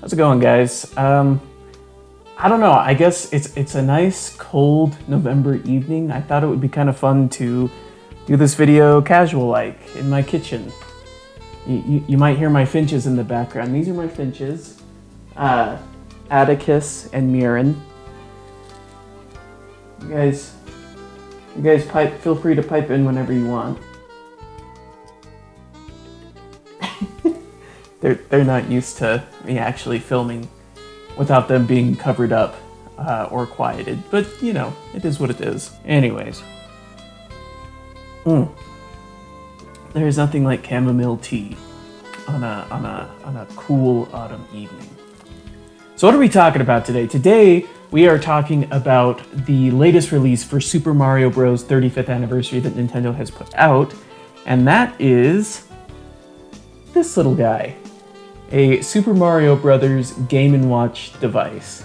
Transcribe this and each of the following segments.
How's it going, guys? I don't know, I guess it's a nice cold November evening. I thought it would be kind of fun to do this video casual-like in my kitchen. You might hear my finches in the background. These are my finches, Atticus and Mirren. You guys feel free to pipe in whenever you want. They're not used to me actually filming without them being covered up or quieted, but you know, it is what it is. Anyways, there's nothing like chamomile tea on a cool autumn evening. So what are we talking about today? Today we are talking about the latest release for Super Mario Bros. 35th anniversary that Nintendo has put out, and that is this little guy. A Super Mario Bros. Game & Watch device.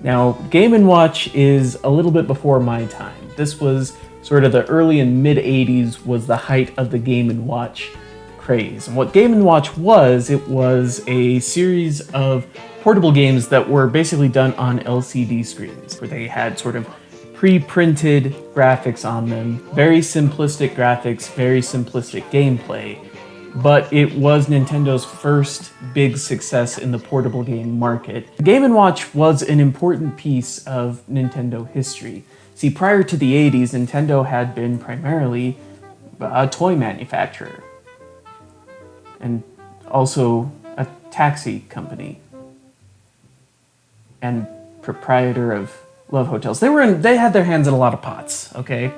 Now, Game & Watch is a little bit before my time. This was sort of the early and mid 80s was the height of the Game & Watch craze. And what Game & Watch was, it was a series of portable games that were basically done on LCD screens, where they had sort of pre-printed graphics on them, very simplistic graphics, very simplistic gameplay. But it was Nintendo's first big success in the portable game market. Game & Watch was an important piece of Nintendo history. See, prior to the 80s, Nintendo had been primarily a toy manufacturer and also a taxi company and proprietor of love hotels. They had their hands in a lot of pots, okay?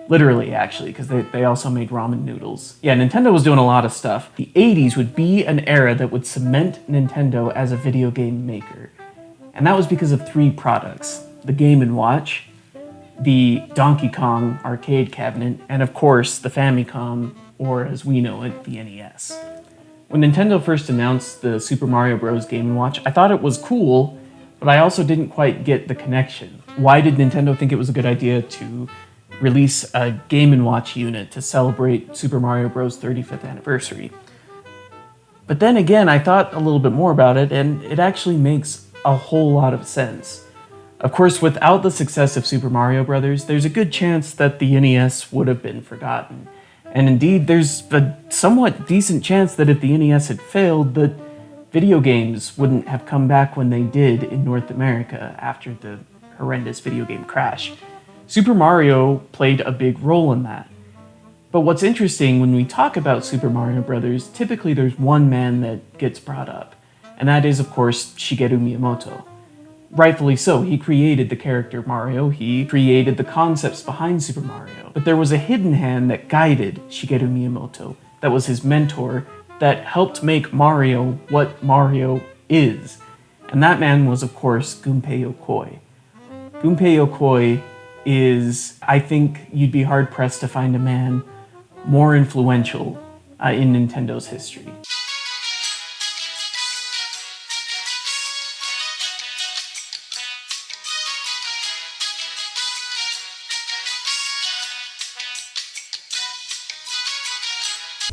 Literally, actually, because they also made ramen noodles. Yeah, Nintendo was doing a lot of stuff. The 80s would be an era that would cement Nintendo as a video game maker. And that was because of three products: the Game & Watch, the Donkey Kong arcade cabinet, and of course, the Famicom, or as we know it, the NES. When Nintendo first announced the Super Mario Bros. Game & Watch, I thought it was cool, but I also didn't quite get the connection. Why did Nintendo think it was a good idea to release a Game & Watch unit to celebrate Super Mario Bros. 35th anniversary? But then again, I thought a little bit more about it, and it actually makes a whole lot of sense. Of course, without the success of Super Mario Bros., there's a good chance that the NES would have been forgotten. And indeed, there's a somewhat decent chance that if the NES had failed, that video games wouldn't have come back when they did in North America after the horrendous video game crash. Super Mario played a big role in that. But what's interesting when we talk about Super Mario Bros., typically there's one man that gets brought up, and that is, of course, Shigeru Miyamoto. Rightfully so, he created the character Mario, he created the concepts behind Super Mario. But there was a hidden hand that guided Shigeru Miyamoto, that was his mentor, that helped make Mario what Mario is. And that man was, of course, Genpei Yokoi. Genpei Yokoi is, I think you'd be hard-pressed to find a man more influential in Nintendo's history.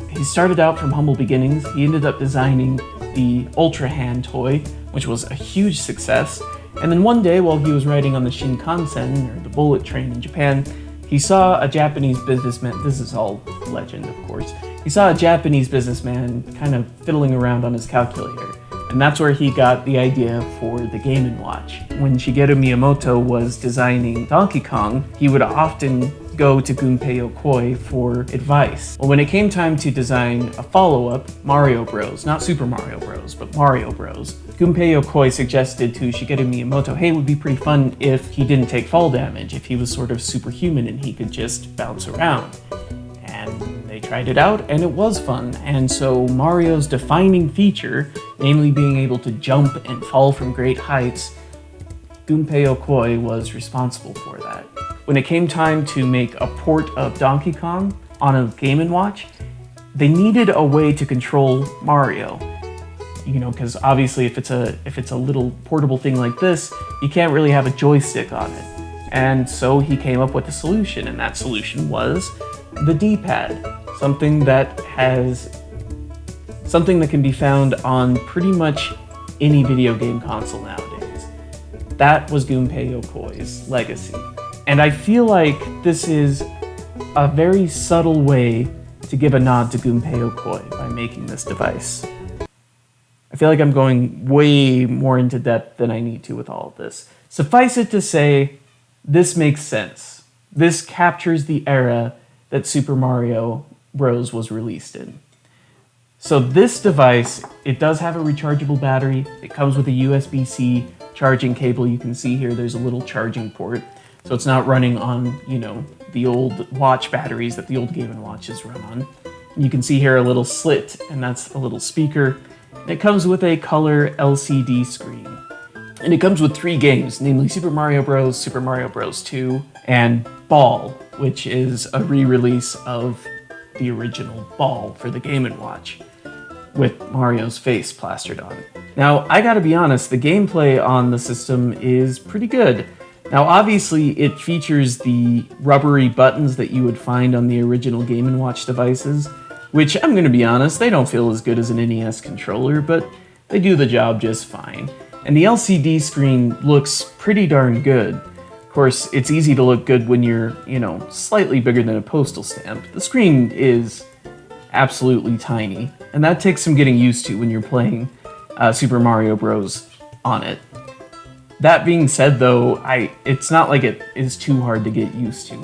He started out from humble beginnings. He ended up designing the Ultra Hand toy, which was a huge success. And then one day, while he was riding on the Shinkansen, or the bullet train in Japan, he saw a Japanese businessman. This is all legend, of course. He saw a Japanese businessman kind of fiddling around on his calculator. And that's where he got the idea for the Game & Watch. When Shigeru Miyamoto was designing Donkey Kong, he would often go to Genpei Yokoi for advice. Well, when it came time to design a follow-up, Mario Bros., not Super Mario Bros., but Mario Bros., Genpei Yokoi suggested to Shigeru Miyamoto, hey, it would be pretty fun if he didn't take fall damage, if he was sort of superhuman and he could just bounce around. And they tried it out, and it was fun. And so Mario's defining feature, namely being able to jump and fall from great heights, Genpei Yokoi was responsible for that. When it came time to make a port of Donkey Kong on a Game & Watch, they needed a way to control Mario. You know, because obviously if it's a little portable thing like this, you can't really have a joystick on it. And so he came up with a solution, and that solution was the D-pad, something that has something that can be found on pretty much any video game console nowadays. That was Genpei Yokoi's legacy. And I feel like this is a very subtle way to give a nod to Genpei Yokoi by making this device. I feel like I'm going way more into depth than I need to with all of this. Suffice it to say, this makes sense. This captures the era that Super Mario Bros. Was released in. So this device, it does have a rechargeable battery. It comes with a USB-C charging cable. You can see here there's a little charging port. So it's not running on, the old watch batteries that the old Game & Watches run on. And you can see here a little slit, and that's a little speaker. And it comes with a color LCD screen. And it comes with 3 games, namely Super Mario Bros., Super Mario Bros. 2, and Ball, which is a re-release of the original Ball for the Game & Watch, with Mario's face plastered on. Now, I gotta be honest, the gameplay on the system is pretty good. Now, obviously, it features the rubbery buttons that you would find on the original Game & Watch devices, which, I'm gonna be honest, they don't feel as good as an NES controller, but they do the job just fine. And the LCD screen looks pretty darn good. Of course, it's easy to look good when you're, slightly bigger than a postal stamp. The screen is absolutely tiny, and that takes some getting used to when you're playing Super Mario Bros. On it. That being said, though, it's not like it is too hard to get used to.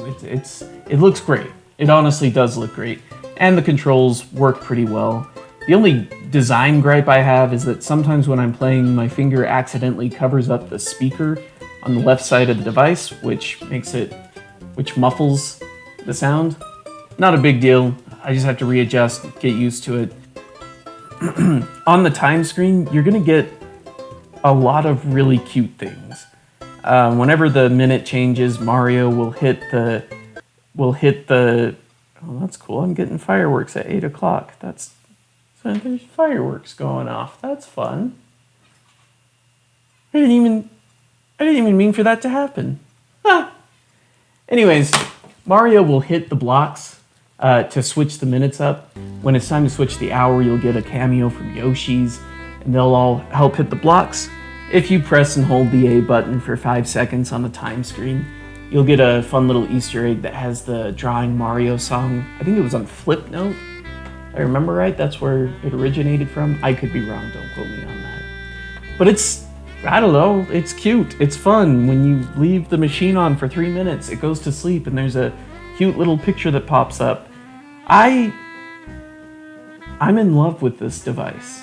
It looks great. It honestly does look great, and the controls work pretty well. The only design gripe I have is that sometimes when I'm playing, my finger accidentally covers up the speaker on the left side of the device, which muffles the sound. Not a big deal. I just have to readjust, get used to it. On the time screen, you're gonna get a lot of really cute things. Whenever the minute changes, Mario will hit the. Oh, that's cool. I'm getting fireworks at 8 o'clock. So there's fireworks going off. That's fun. I didn't even mean for that to happen. Huh. Anyways, Mario will hit the blocks to switch the minutes up. When it's time to switch the hour, you'll get a cameo from Yoshi's, and they'll all help hit the blocks. If you press and hold the A button for 5 seconds on the time screen, you'll get a fun little Easter egg that has the Drawing Mario song. I think it was on Flipnote. I remember right, that's where it originated from. I could be wrong, don't quote me on that. But I don't know, it's cute, it's fun. When you leave the machine on for 3 minutes, it goes to sleep and there's a cute little picture that pops up. I'm in love with this device,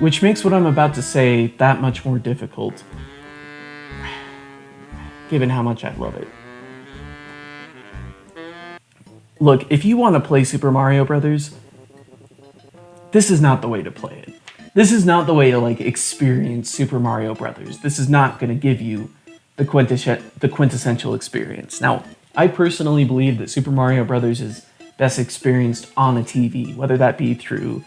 which makes what I'm about to say that much more difficult, given how much I love it. Look, if you want to play Super Mario Brothers, this is not the way to play it. This is not the way to experience Super Mario Brothers. This is not going to give you the quintessential experience. Now, I personally believe that Super Mario Brothers is best experienced on a TV, whether that be through,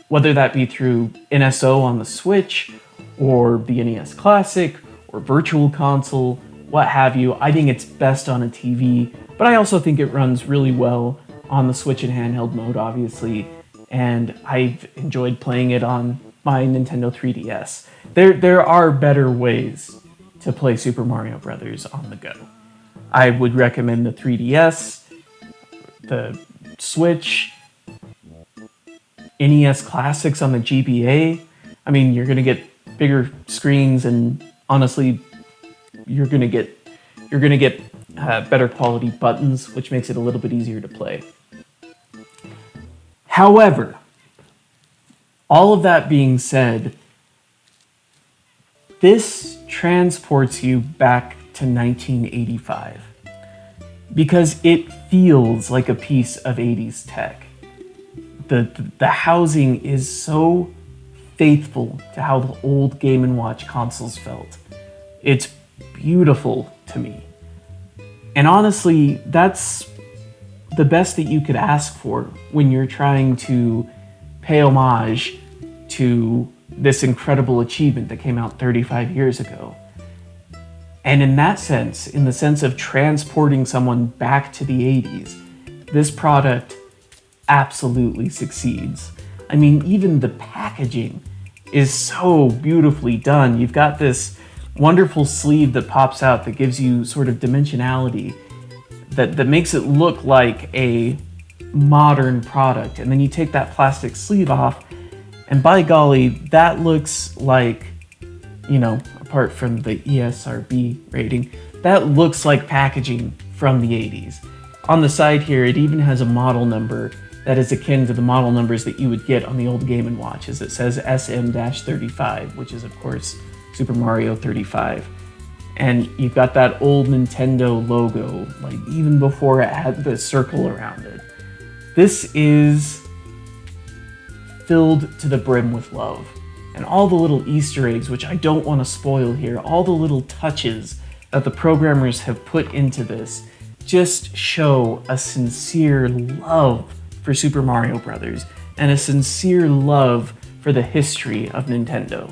whether that be through NSO on the Switch, or the NES Classic, or Virtual Console, what have you. I think it's best on a TV, but I also think it runs really well on the Switch in handheld mode, obviously, and I've enjoyed playing it on my Nintendo 3DS. There are better ways to play Super Mario Brothers on the go. I would recommend the 3DS, the Switch, NES Classics on the GBA. I mean, you're gonna get bigger screens, and honestly, you're gonna get better quality buttons, which makes it a little bit easier to play. However, all of that being said, this transports you back to 1985 because it feels like a piece of 80s tech. The housing is so faithful to how the old Game & Watch consoles felt. It's beautiful to me. And honestly, that's the best that you could ask for when you're trying to pay homage to this incredible achievement that came out 35 years ago. And in that sense, in the sense of transporting someone back to the 80s, this product absolutely succeeds. I mean, even the packaging is so beautifully done. You've got this wonderful sleeve that pops out that gives you sort of dimensionality that makes it look like a modern product. And then you take that plastic sleeve off, and by golly, that looks like, you know, apart from the ESRB rating, that looks like packaging from the 80s. On the side here, it even has a model number that is akin to the model numbers that you would get on the old Game & Watch, as it says SM-35, which is of course Super Mario 35. And you've got that old Nintendo logo, like even before it had the circle around it. This is filled to the brim with love. And all the little Easter eggs, which I don't want to spoil here, all the little touches that the programmers have put into this just show a sincere love for Super Mario Brothers and a sincere love for the history of Nintendo.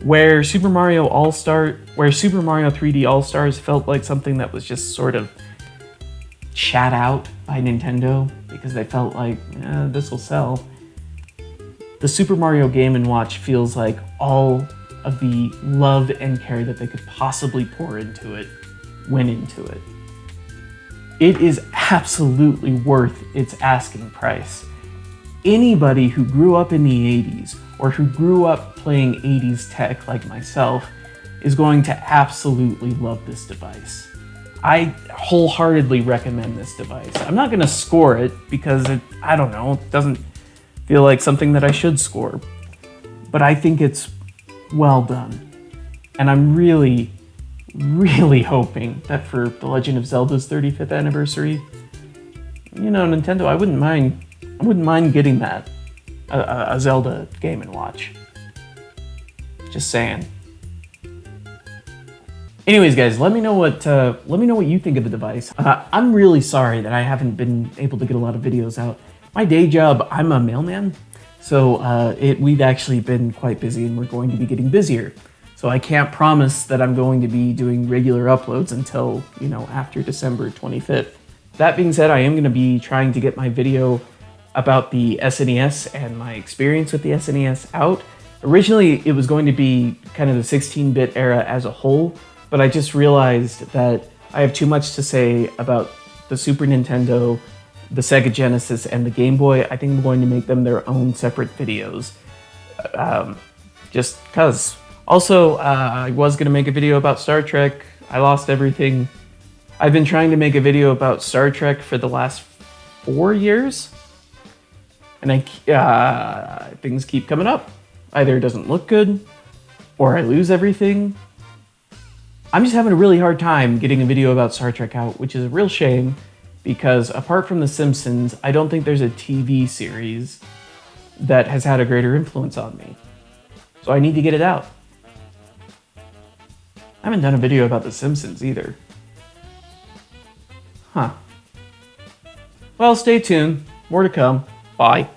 Where Super Mario 3D All-Stars felt like something that was just sort of shat out by Nintendo because they felt like, this will sell. The Super Mario Game & Watch feels like all of the love and care that they could possibly pour into it went into it. It is absolutely worth its asking price. Anybody who grew up in the 80s or who grew up playing 80s tech like myself is going to absolutely love this device. I wholeheartedly recommend this device. I'm not going to score it because it doesn't feel like something that I should score. But I think it's well done. And I'm really, really hoping that for The Legend of Zelda's 35th anniversary, you know, Nintendo, I wouldn't mind getting that, a Zelda Game & Watch. Just saying. Anyways, guys, let me know what you think of the device. I'm really sorry that I haven't been able to get a lot of videos out. My day job, I'm a mailman, so we've actually been quite busy, and we're going to be getting busier. So I can't promise that I'm going to be doing regular uploads until, you know, after December 25th. That being said, I am going to be trying to get my video about the SNES and my experience with the SNES out. Originally, it was going to be kind of the 16-bit era as a whole, but I just realized that I have too much to say about the Super Nintendo, the Sega Genesis, and the Game Boy. I think I'm going to make them their own separate videos. Just because. Also, I was going to make a video about Star Trek. I lost everything. I've been trying to make a video about Star Trek for the last 4 years. And things keep coming up. Either it doesn't look good, or I lose everything. I'm just having a really hard time getting a video about Star Trek out, which is a real shame, because apart from The Simpsons, I don't think there's a TV series that has had a greater influence on me. So I need to get it out. I haven't done a video about The Simpsons either. Huh. Well, stay tuned. More to come. Bye.